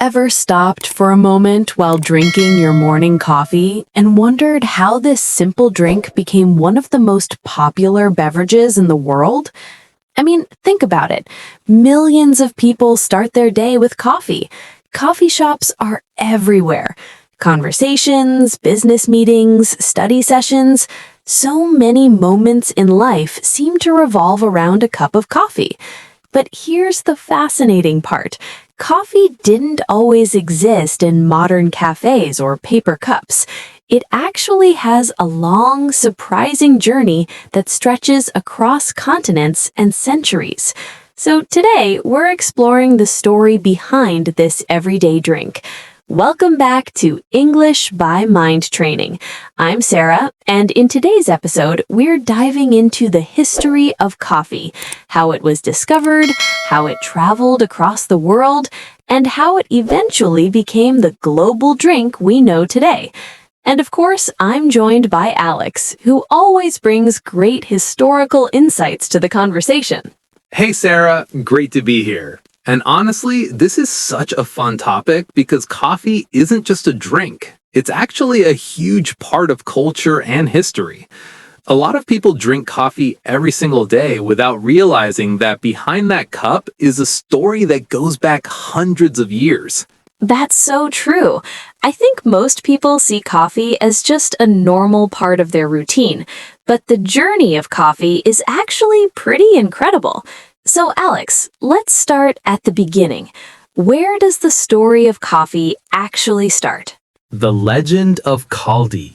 ever stopped for a moment while drinking your morning coffee and wondered how this simple drink became one of the most popular beverages in the world? I mean, think about it. Millions of people start their day with coffee. Coffee shops are everywhere. Conversations, business meetings, study sessions. So many moments in life seem to revolve around a cup of coffee. But here's the fascinating part. Coffee didn't always exist in modern cafes or paper cups. It actually has a long, surprising journey that stretches across continents and centuries. So today, we're exploring the story behind this everyday drink. Welcome back to English by Mind Training. I'm Sarah, and in today's episode, we're diving into the history of coffee, how it was discovered, how it traveled across the world, and how it eventually became the global drink we know today. And of course, I'm joined by Alex, who always brings great historical insights to the conversation. Hey Sarah, great to be here. And honestly, this is such a fun topic because coffee isn't just a drink. It's actually a huge part of culture and history. A lot of people drink coffee every single day without realizing that behind that cup is a story that goes back hundreds of years. That's so true. I think most people see coffee as just a normal part of their routine, but the journey of coffee is actually pretty incredible. So Alex, let's start at the beginning. Where does the story of coffee actually start? The legend of Kaldi.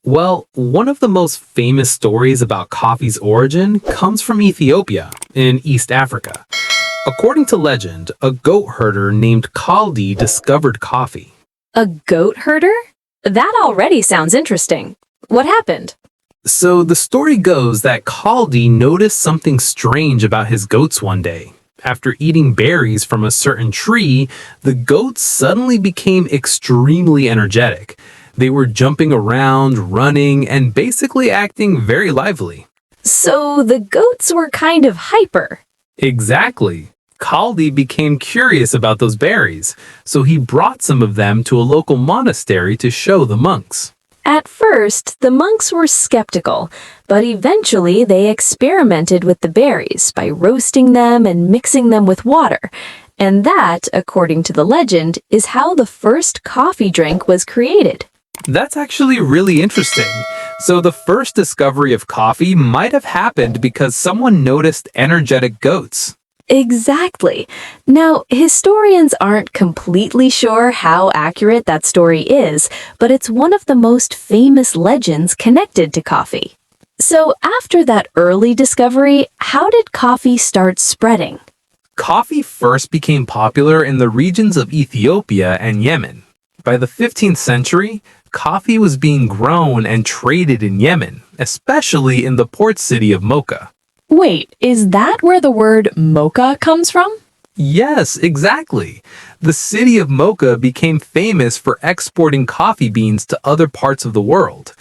Well, one of the most famous stories about coffee's origin comes from Ethiopia in East Africa. According to legend, a goat herder named Kaldi discovered coffee. A goat herder? That already sounds interesting. What happened? So the story goes that Kaldi noticed something strange about his goats one day. After eating berries from a certain tree, the goats suddenly became extremely energetic. They were jumping around, running, and basically acting very lively. So the goats were kind of hyper. Exactly. Kaldi became curious about those berries, so he brought some of them to a local monastery to show the monks. At first, the monks were skeptical, but eventually they experimented with the berries by roasting them and mixing them with water. And that, according to the legend, is how the first coffee drink was created. That's actually really interesting. So the first discovery of coffee might have happened because someone noticed energetic goats. Exactly. Now, historians aren't completely sure how accurate that story is, but it's one of the most famous legends connected to coffee. So, after that early discovery, how did coffee start spreading? Coffee first became popular in the regions of Ethiopia and Yemen. By the 15th century, coffee was being grown and traded in Yemen, especially in the port city of Mocha. Wait, is that where the word mocha comes from? Yes, exactly. The city of Mocha became famous for exporting coffee beans to other parts of the world.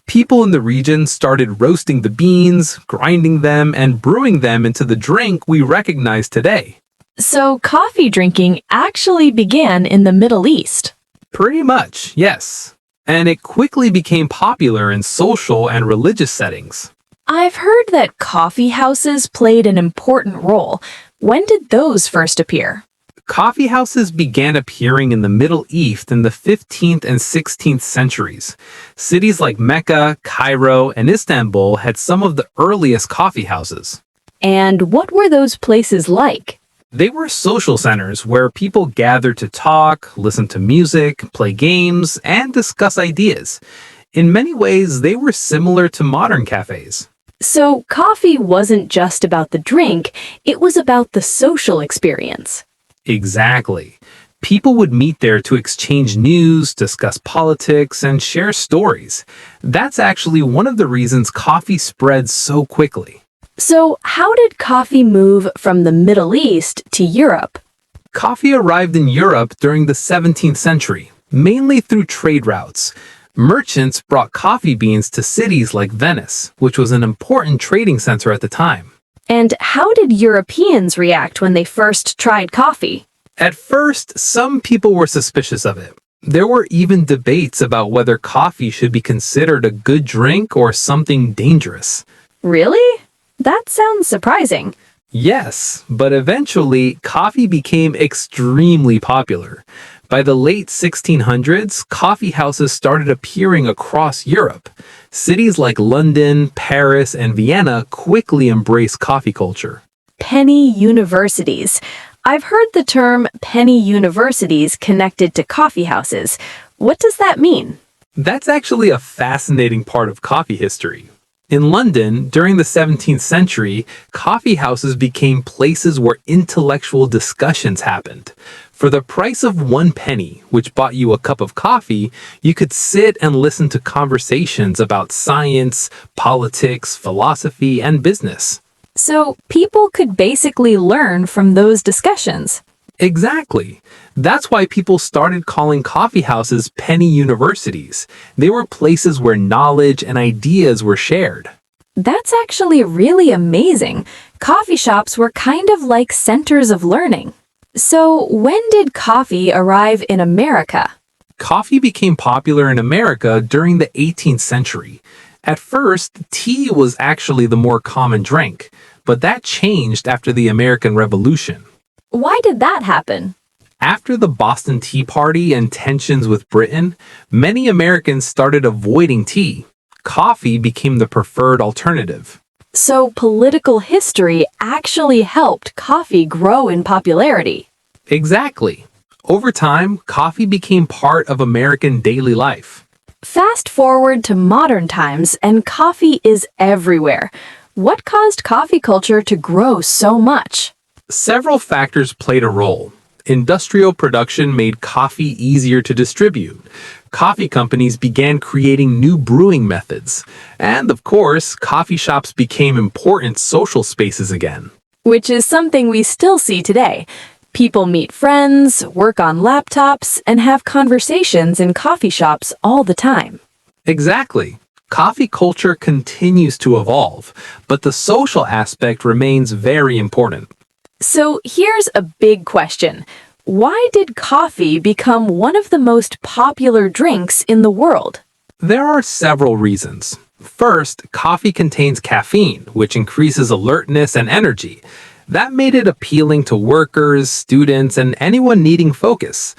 People in the region started roasting the beans, grinding them, and brewing them into the drink we recognize today. So, coffee drinking actually began in the Middle East. Pretty much, yes. And it quickly became popular in social and religious settings. I've heard that coffee houses played an important role. When did those first appear? Coffee houses began appearing in the Middle East in the 15th and 16th centuries. Cities like Mecca, Cairo, and Istanbul had some of the earliest coffee houses. And what were those places like? They were social centers where people gathered to talk, listen to music, play games, and discuss ideas. In many ways, they were similar to modern cafes. So, coffee wasn't just about the drink, it was about the social experience. Exactly. People would meet there to exchange news, discuss politics, and share stories. That's actually one of the reasons coffee spread so quickly. So, how did coffee move from the Middle East to Europe? Coffee arrived in Europe during the 17th century, mainly through trade routes. Merchants brought coffee beans to cities like Venice, which was an important trading center at the time. And how did Europeans react when they first tried coffee? At first, some people were suspicious of it. There were even debates about whether coffee should be considered a good drink or something dangerous. Really? That sounds surprising. Yes, but eventually, coffee became extremely popular. By the late 1600s, coffee houses started appearing across Europe. Cities like London, Paris, and Vienna quickly embraced coffee culture. Penny universities. I've heard the term penny universities connected to coffee houses. What does that mean? That's actually a fascinating part of coffee history. In London, during the 17th century, coffee houses became places where intellectual discussions happened. For the price of 1 penny, which bought you a cup of coffee, you could sit and listen to conversations about science, politics, philosophy, and business. So people could basically learn from those discussions. Exactly. That's why people started calling coffee houses penny universities. They were places where knowledge and ideas were shared. That's actually really amazing. Coffee shops were kind of like centers of learning. So when did coffee arrive in America? Coffee became popular in America during the 18th century. At first, tea was actually the more common drink, but that changed after the American Revolution. Why did that happen? After the Boston Tea Party and tensions with Britain, many Americans started avoiding tea. Coffee became the preferred alternative. So political history actually helped coffee grow in popularity. Exactly. Over time, coffee became part of American daily life. Fast forward to modern times and coffee is everywhere. What caused coffee culture to grow so much? Several factors played a role. Industrial production made coffee easier to distribute. Coffee companies began creating new brewing methods. And of course, coffee shops became important social spaces again. Which is something we still see today. People meet friends, work on laptops, and have conversations in coffee shops all the time. Exactly. Coffee culture continues to evolve, but the social aspect remains very important. So here's a big question. Why did coffee become one of the most popular drinks in the world? There are several reasons. First, coffee contains caffeine, which increases alertness and energy. That made it appealing to workers, students, and anyone needing focus.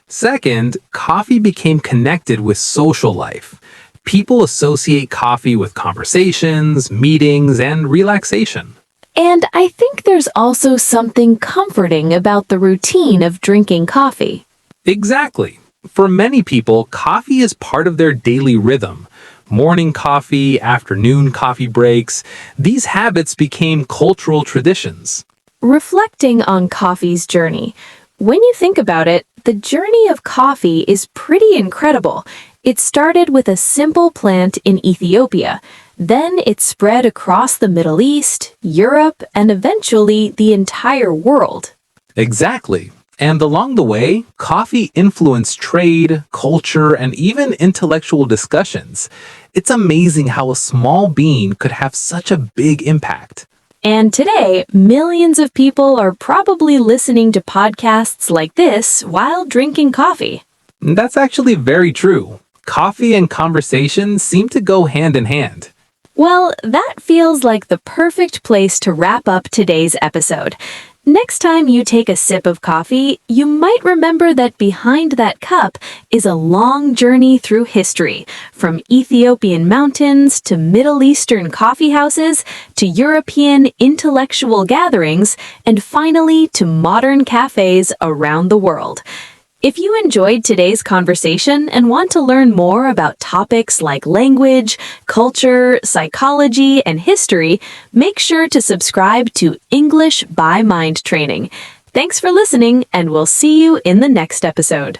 Second, coffee became connected with social life. People associate coffee with conversations, meetings, and relaxation. And I think there's also something comforting about the routine of drinking coffee. Exactly. For many people, coffee is part of their daily rhythm. Morning coffee, afternoon coffee breaks, these habits became cultural traditions. Reflecting on coffee's journey. When you think about it, the journey of coffee is pretty incredible. It started with a simple plant in Ethiopia. Then it spread across the Middle East, Europe, and eventually the entire world. Exactly. And along the way, coffee influenced trade, culture, and even intellectual discussions. It's amazing how a small bean could have such a big impact. And today, millions of people are probably listening to podcasts like this while drinking coffee. That's actually very true. Coffee and conversation seem to go hand in hand. Well, that feels like the perfect place to wrap up today's episode. Next time you take a sip of coffee, you might remember that behind that cup is a long journey through history, from Ethiopian mountains to Middle Eastern coffee houses to European intellectual gatherings, and finally to modern cafes around the world. If you enjoyed today's conversation and want to learn more about topics like language, culture, psychology, and history, make sure to subscribe to English by Mind Training. Thanks for listening, and we'll see you in the next episode.